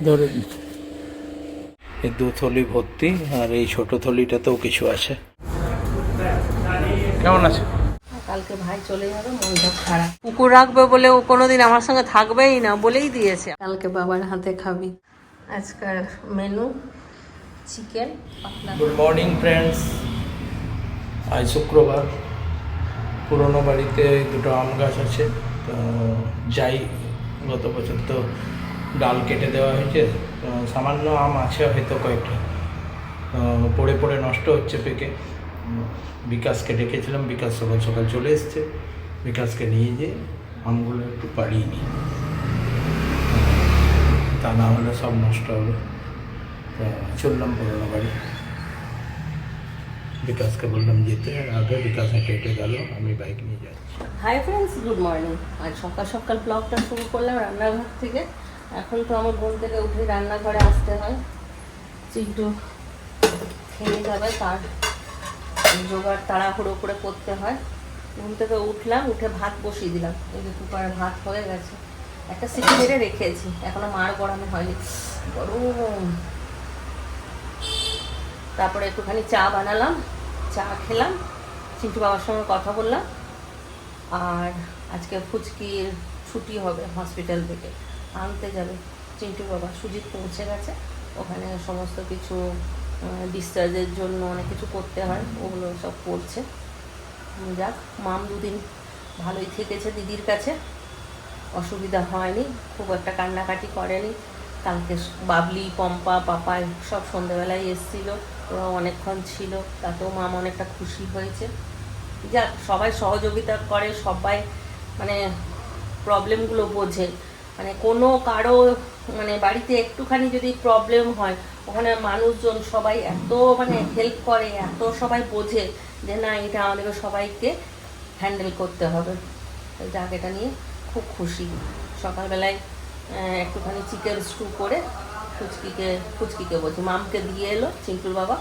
ধরে এই 2 থলি ভর্তি, আর এই ছোট থলিটাতেও কিছু আছে। কেমন আছে? কালকে ভাই চলে যাবে, মনটা খারাপ। কুকুর রাখবে বলে ও কোনোদিন আমার সঙ্গে থাকবেই না, বলেই দিয়েছে। কালকে বাবার হাতে খাবি। আজকের menu chicken. Good morning friends. আজ শুক্রবার। পুরনো বাড়িতে 2টো আম গাছ আছে, তো যাই। গত বছর তো ডাল কেটে দেওয়া হয়েছে, সামান্য আম আছে হয়তো কয়েকটা, পড়ে পড়ে নষ্ট হচ্ছে পেকে। বিকাশকে ডেকেছিলাম, বিকাশ সকাল সকাল চলে এসছে। বিকাশকে নিয়ে যেয়ে আমগুলো একটু পাড়িয়ে নিই, তা না হলে সব নষ্ট হবে। তো চললাম পুরনো বাড়ি। বিকাশকে বললাম যেতে, আগে বিকাশ হেঁটে হেঁটে গেল, আমি বাইক নিয়ে যাচ্ছি। Hi friends, good morning. আজ সকাল সকাল ব্লগটা শুরু করলাম রান্নাঘর থেকে। এখন তো আমার ঘুম থেকে উঠে রান্নাঘরে আসতে হয়, চিন্টু খেয়ে যাবে, তার জোগাড় তাড়াহুড়ো করে করতে হয়। ঘুম থেকে উঠলাম, উঠে ভাত বসিয়ে দিলাম। এই যে কুকারে ভাত হয়ে গেছে, একটা সিটি মেরে রেখেছি, এখনো মার গরমে হয়নি, গরম। তারপরে একটুখানি চা বানালাম, চা খেলাম, চিন্টু বাবার সঙ্গে কথা বললাম। আর আজকে ফুচকির ছুটি হবে, হসপিটাল থেকে আনতে যাবে চিন্টু বাবা। সুজিত পৌঁছে গেছে, ওখানে সমস্ত কিছু ডিসচার্জের জন্য অনেক কিছু করতে হয়, ওগুলো সব করছে। যাক, মাম 2 দিন ভালোই থেকেছে দিদির কাছে, অসুবিধা হয়নি, খুব একটা কান্নাকাটি করেনি। কালকে বাবলি, পম্পা, পাপাই সব সন্ধ্যেবেলায় এসেছিলো, ওরা অনেকক্ষণ ছিল, তাতেও মাম অনেকটা খুশি হয়েছে। যাক, সবাই সহযোগিতা করে, সবাই মানে প্রবলেমগুলো বোঝে। মানে কোনো কারো মানে বাড়িতে একটুখানি যদি প্রবলেম হয়, ওখানে মানুষজন সবাই এত মানে হেল্প করে, এত সবাই বোঝে যে না, এটা আমাদেরকে সবাইকে হ্যান্ডেল করতে হবে। যাক, এটা নিয়ে খুব খুশি। সকালবেলায় একটুখানি চিকেন স্টু করে ফুচকিকে বলছি, মামকে দিয়ে এলো চিন্টুর বাবা।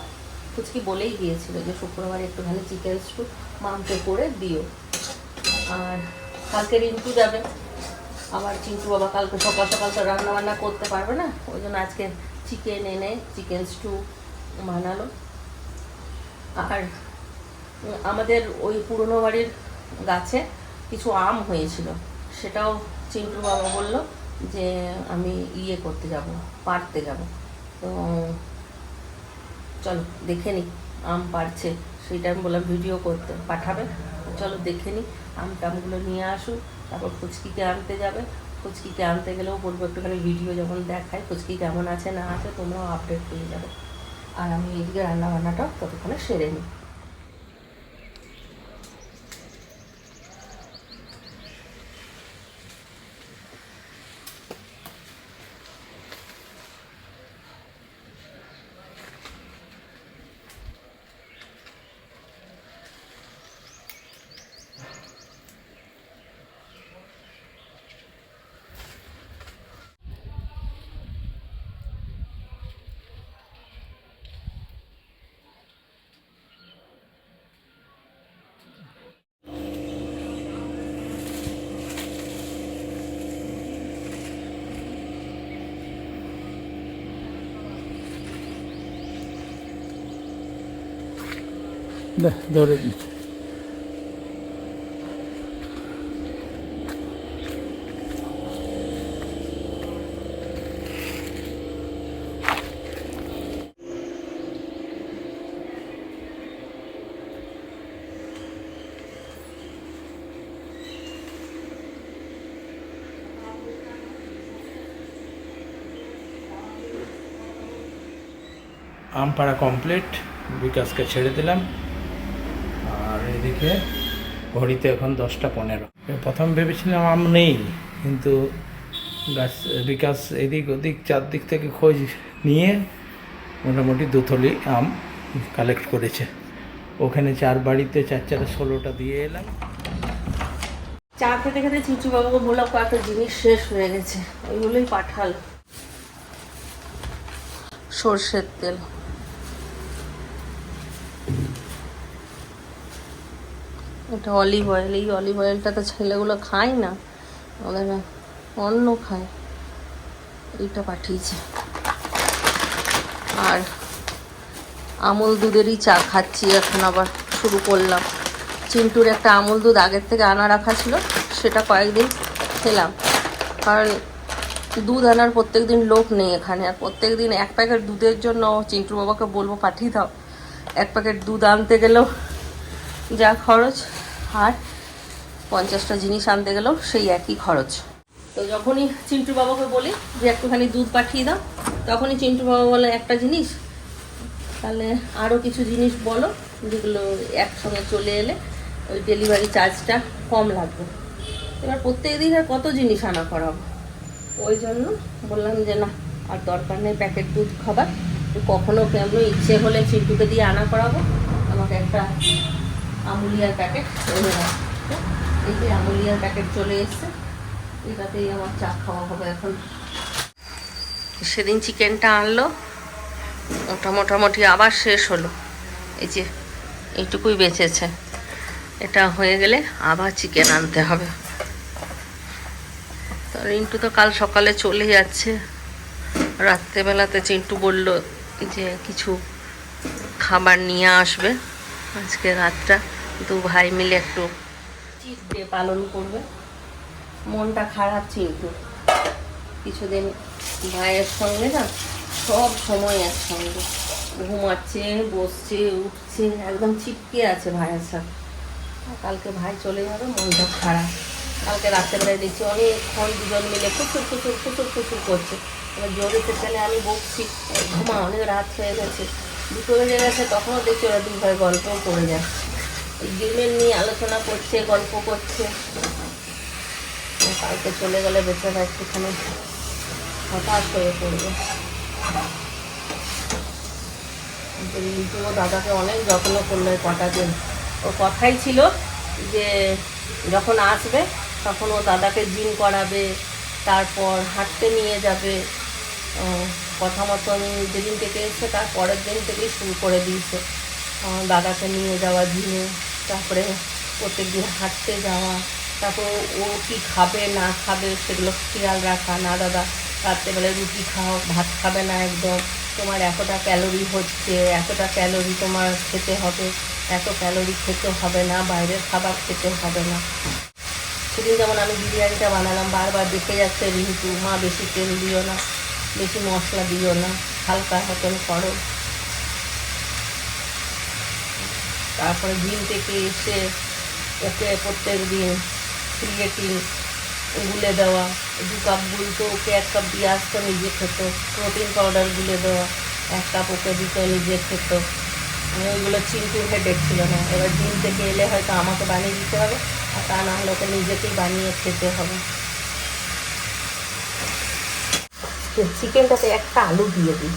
ফুচকি বলেই দিয়েছিল যে শুক্রবার একটুখানি চিকেন স্টু মামকে করে দিও। আর কালকে রিন্টু যাবে, আবার চিন্টু বাবা কালকে সকাল সকাল তো রান্না বান্না করতে পারবে না, ওই জন্য আজকে চিকেন এনে চিকেন স্টু বানালো। আর আমাদের ওই পুরনো বাড়ির গাছে কিছু আম হয়েছিল, সেটাও চিন্টু বাবা বলল যে আমি করতে যাব, পাড়তে যাব। তো চলো দেখে নিই, আম পাড়ছে, সেইটা আমি বললাম ভিডিও করতে পাঠাবে, চলো দেখে নিই। আমগুলো নিয়ে আসুক, তারপর ফুচকিকে আনতে যাবে। ফুচকিকে আনতে গেলেও বলবো একটুখানি ভিডিও যেমন দেখায়, ফুচকি কেমন আছে না আছে তোমরাও আপডেট পেয়ে যাবে। আর আমি এইদিকে রান্নাবান্নাটা ততক্ষণে সেরে নিই। ধরে আম পাড়া কমপ্লিট, বিকাশকে ছেড়ে দিলাম। আর এদিকে ঘড়িতে এখন 10টা 15। প্রথম ভেবেছিলাম আম নেই, কিন্তু গাছ বিকাশ এদিক ওদিক চারদিক থেকে খোঁজ নিয়ে মোটামুটি 2 থলি আম কালেক্ট করেছে। ওখানে 4 বাড়িতে 4 4 16টা দিয়ে এলাম। চা খেতে খেতে চিচু বাবুকে বললাম কয়েকটা জিনিস শেষ হয়ে গেছে, ওইগুলোই পাঠাল। সর্ষের তেল, এটা অলিভ অয়েল। এই অলিভ অয়েলটা তো ছেলেগুলো খায় না, ওদের অন্য খায়। এইটা পাঠিয়েছে। আর আমুল দুধেরই চা খাচ্ছি এখন, আবার শুরু করলাম। চিন্টুর একটা আমুল দুধ আগের থেকে আনা রাখা ছিল, সেটা কয়েকদিন খেলাম, কারণ দুধ আনার প্রত্যেক দিন লোক নেই এখানে। আর প্রত্যেক দিন এক প্যাকেট দুধের জন্য চিন্টুর বাবাকে বলবো পাঠিয়ে দাও, এক প্যাকেট দুধ আনতে গেলেও যা খরচ, আর 50টা জিনিস আনতে গেলেও সেই একই খরচ। তো যখনই চিন্টুর বাবাকে বলি যে একটুখানি দুধ পাঠিয়ে দাও, তখনই চিন্টুর বাবা বলে একটা জিনিস, তাহলে আরও কিছু জিনিস বলো যেগুলো একসঙ্গে চলে এলে ওই ডেলিভারি চার্জটা কম লাগবে। এবার প্রত্যেক দিন আর কত জিনিস আনা করাবো, ওই জন্য বললাম যে না, আর দরকার নেই প্যাকেট দুধ খাবার। কখনো কেমন ইচ্ছে হলে চিন্টুকে দিয়ে আনা করাবো। আমাকে একটা আমুলিয়ার প্যাকেট এনে রাখবো। এই যে আমুলিয়ার প্যাকেট চলে এসছে, এটাতেই আমার চা খাওয়া হবে এখন। সেদিন চিকেনটা আনলো, ওটা মোটামুটি আবার শেষ হলো। এই যে এইটুকুই বেঁচেছে, এটা হয়ে গেলে আবার চিকেন আনতে হবে। তো রিন্টু তো কাল সকালে চলে যাচ্ছে। রাত্রেবেলাতে চিন্টু বলল যে কিছু খাবার নিয়ে আসবে, আজকে রাতটা দু ভাই মিলে একটু চিট ডে পালন করবে। মনটা খারাপ চিন্টু, কিছুদিন ভাইয়ের সঙ্গে না সব সময় একসঙ্গে ঘুমাচ্ছে, বসছে, উঠছে, একদম চিপকে আছে ভাইয়ের সাথে। কালকে ভাই চলে যাবে, মনটা খারাপ। কালকে রাত্রেবেলায় দেখছি অনেকক্ষণ দুজন মিলে ফুচুর ফুচুর ফুচুর ফুচুর করছে। এবার জোরে পেছনে আমি বকছি, ঘুমা, অনেক রাত হয়ে গেছে, 2টো বেজে গেছে, তখনও দেখছি ওরা দুই ভাই গল্পও করে যাচ্ছে, এই গেমের নিয়ে আলোচনা করছে, গল্প করছে। কালকে চলে গেলে বেচারা একটুখানি হতাশ হয়ে পড়বে। রিন্টু ও দাদাকে অনেক যত্ন করলো কটা দিন। ওর কথাই ছিল যে যখন আসবে তখন ও দাদাকে জিম করাবে, তারপর হাঁটতে নিয়ে যাবে। কথা মতন যেদিন থেকে এসছে তার পরের দিন থেকেই শুরু করে দিয়েছে দাদাকে নিয়ে যাওয়া জিমে, তারপরে প্রত্যেক দিন হাঁটতে যাওয়া, তারপর ও কী খাবে না খাবে সেগুলো খেয়াল রাখা। না দাদা, রাত্রেবেলায় রুটি খাও, ভাত খাবে না একদম, তোমার এতটা ক্যালোরি হচ্ছে, এতটা ক্যালোরি তোমার খেতে হবে, এত ক্যালোরি খেতে হবে না, বাইরের খাবার খেতে হবে না। সেদিন যেমন আমি বিরিয়ানিটা বানালাম, বারবার দেখে যাচ্ছে রিন্টু, মা বেশি তেল দিও না, বেশি মশলা দিও না, হালকা মতন করো। তারপরে জিম থেকে এসে ওকে প্রত্যেক দিন ক্রিয়েটিন গুলে দেওয়া, 2 কাপ গুলতো ওকে 1 কাপ দিয়ে আসতো, নিজে খেত। প্রোটিন পাউডার গুলে দেওয়া, 1 কাপ ওকে দিত, নিজে খেত। ওইগুলো চিন্টুর হেডেক ছিল না। এবার জিম থেকে এলে হয়তো আমাকে বানিয়ে দিতে হবে, আর তা না হলে ওকে নিজেকেই বানিয়ে খেতে হবে। চিকেনটাতে একটা আলু দিয়ে দিই,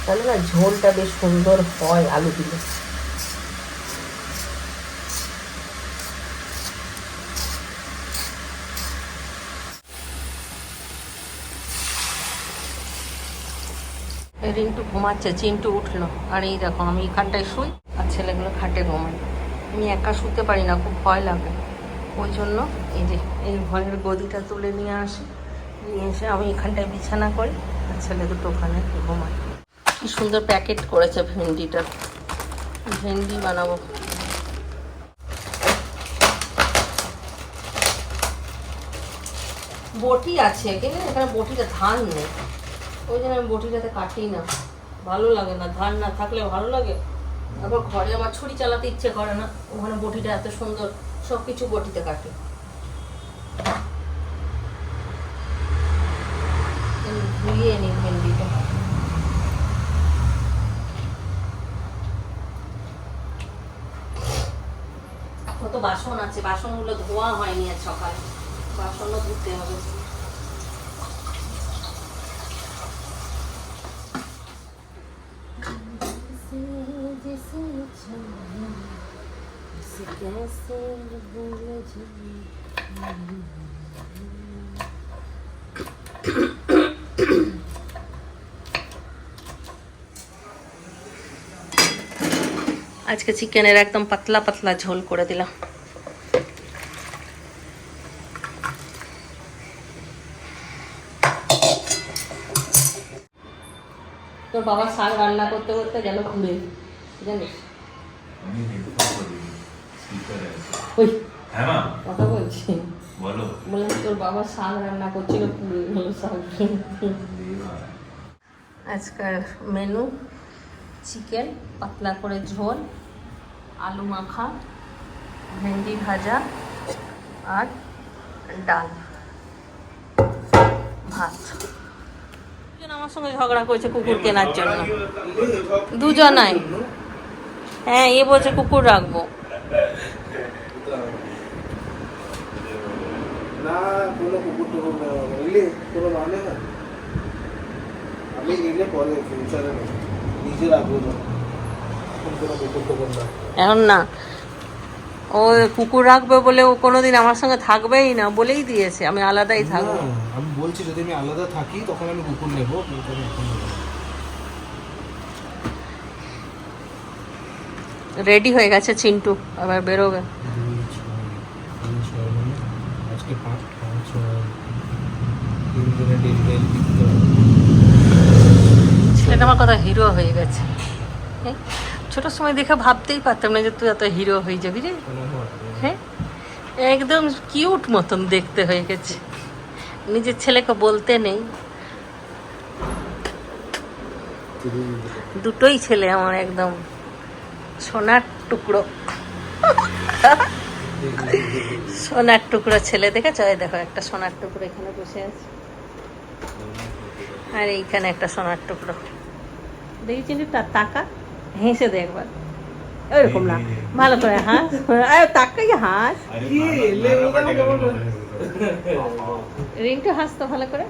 তাহলে না ঝোলটা বেশ সুন্দর হয় আলু দিলে। রিন্টু ঘুমাচ্ছে, চিন্টু উঠলো, আর এই দেখো আমি এখানটায় শুই আর ছেলেগুলো খাটে ঘুমাই। আমি একা শুতে পারি না, খুব ভয় লাগে। ওই জন্য এই যে এই ঘরের গদিটা তুলে নিয়ে আসি, নিয়ে এসে আমি এখানটায় বিছানা করি আর ছেলে দুটো ওখানে ঘুমাই। কি সুন্দর প্যাকেট করেছে ভেন্ডিটা, ভেন্ডি বানাবো। বটি আছে কিন্তু এখানে বটিটা ধান নেই, ওই জন্য আমি বটিটাতে কাটি না, ভালো লাগে না। ধান না থাকলে ভালো লাগে, আবার ঘরে আমার ছুরি চালাতে ইচ্ছে করে না, ওখানে বটিটা এত সুন্দর, সব কিছু বটিতে কাটি। ধুয়ে নিই ভেন্ডিটা। কত বাসন আছে, বাসনগুলো ধোয়া হয়নি আর সকালে, বাসনও ধুতে হবে। আজকে চিকেনের একদম পাতলা পাতলা ঝোল করে দিলাম। তোর বাবা শাক রান্না করতে করতে গেল ঘুরে, জানিস? আমি হেডফোন করি, স্পিকারে আছে। ওই হ্যাঁ মা, কথা বলছি, বলো। বললাম তোর বাবা শাক রান্না করছিল, পুড়ে গেল শাক। আজকের মেনু চিকেন, পাতলা করে ঝোল, আলু মাখা, ভেন্ডি ভাজা আর ডাল, ভাত। আমার সঙ্গে ঝগড়া করেছে কুকুর কেনার জন্য, দুজনাই। হ্যাঁ, এ বলছে কুকুর রাখবো। না কোনো কুকুর টুকুর নেওয়া হবে, বুঝলি? কোনো মানে না, আমি নিলে পরে ফিউচারে নিজে রাখবো না, কোনো কুকুর টুকুর না। এখন না, ও কুকুর রাখবে বলে ও কোনোদিন আমার সঙ্গে থাকবেই না, বলেই দিয়েছে আমি আলাদাই থাকবো। না, আমি বলছি যদি আমি আলাদা থাকি তখন আমি কুকুর নেবো, কিন্তু আমি এখন নেবো না। রেডি হয়ে গেছে চিন্টু, আবার বেরোবে। আজকে 5 3 দিনে ডেলিভারি দিতে হবে। ছেলেটা আমার কথা হিরো হয়ে গেছে। হ্যাঁ, ছোটোর সময় দেখে ভাবতেই পারতাম না যে তুই এত হিরো হয়ে যাবি রে। হ্যাঁ, একদম কিউট মতন দেখতে হয়ে গেছে, নিজের ছেলেকে বলতে নেই। দুটোই ছেলে আমার একদম সোনার টুকরো, সোনার টুকরো ছেলে। দেখেছো? এই দেখো একটা সোনার টুকরো এখানে বসে আছে, আর এইখানে একটা সোনার টুকরো। দেখেছি তার টাকা, হেসে দেখবার ওইরকম না, ভালো করে হাস, তাকাই হাস। রিংটু হাসতো ভালো করে।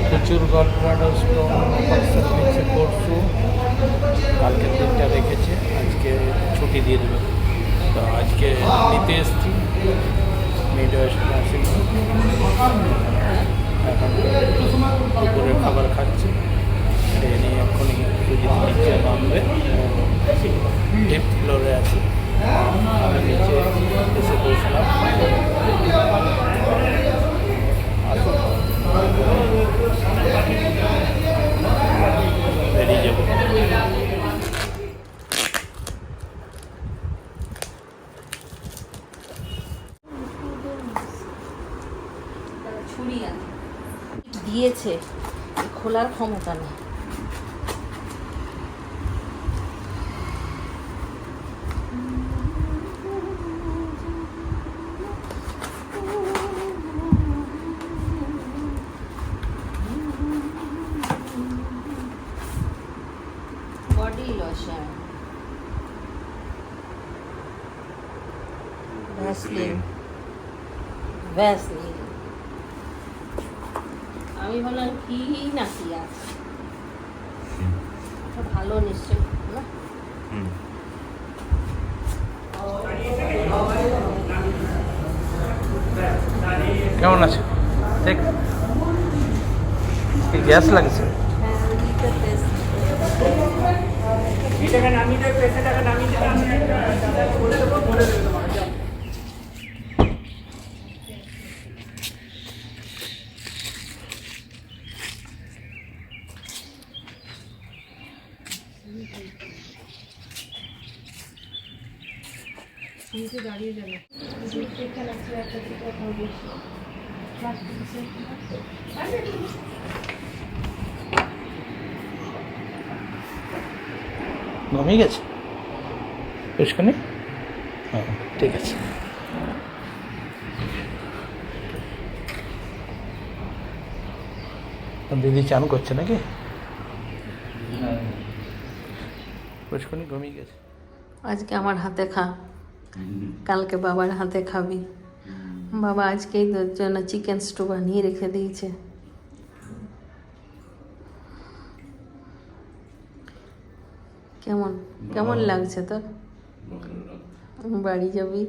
প্রচুর গলব্লাডার স্টোন অপারেশন হয়েছে পরশু, কালকে 3টা রেখেছে, আজকে ছুটি দিয়ে দেবে। তো আজকে নিতে এসছি, মিডওয়েস্ট আসেনি, এখন দুপুরের খাবার খাচ্ছে, খেয়ে নিয়ে এক্ষুনি সুজিত নিচে নামবে, ফিফথ ফ্লোরে আছে, আমি নিচে এসে বসলাম। বেরিয়ে যাবো। ছুরি দিয়েছে, খোলার ক্ষমতা নেই। Body lotion, Vaseline, Vaseline. আমি বললাম কি না কি আছে, ভালো নিশ্চয় না? কেমন আছে দেখ, কি গ্যাস লাগছে? দাঁড়িয়ে যাবে। ঘুমিয়ে গেছে পুষ্কনি? হ্যাঁ, ঠিক আছে। দিদি চান করছে নাকি? পুষ্কনি ঘুমিয়ে গেছে। আজকে আমার হাতে খা, কালকে বাবার হাতে খাবি। বাবা আজকেই তোর জন্য চিকেন স্টু বানিয়ে রেখে দিয়েছে। কেমন কেমন লাগছে তোর? বাড়ি যাবি?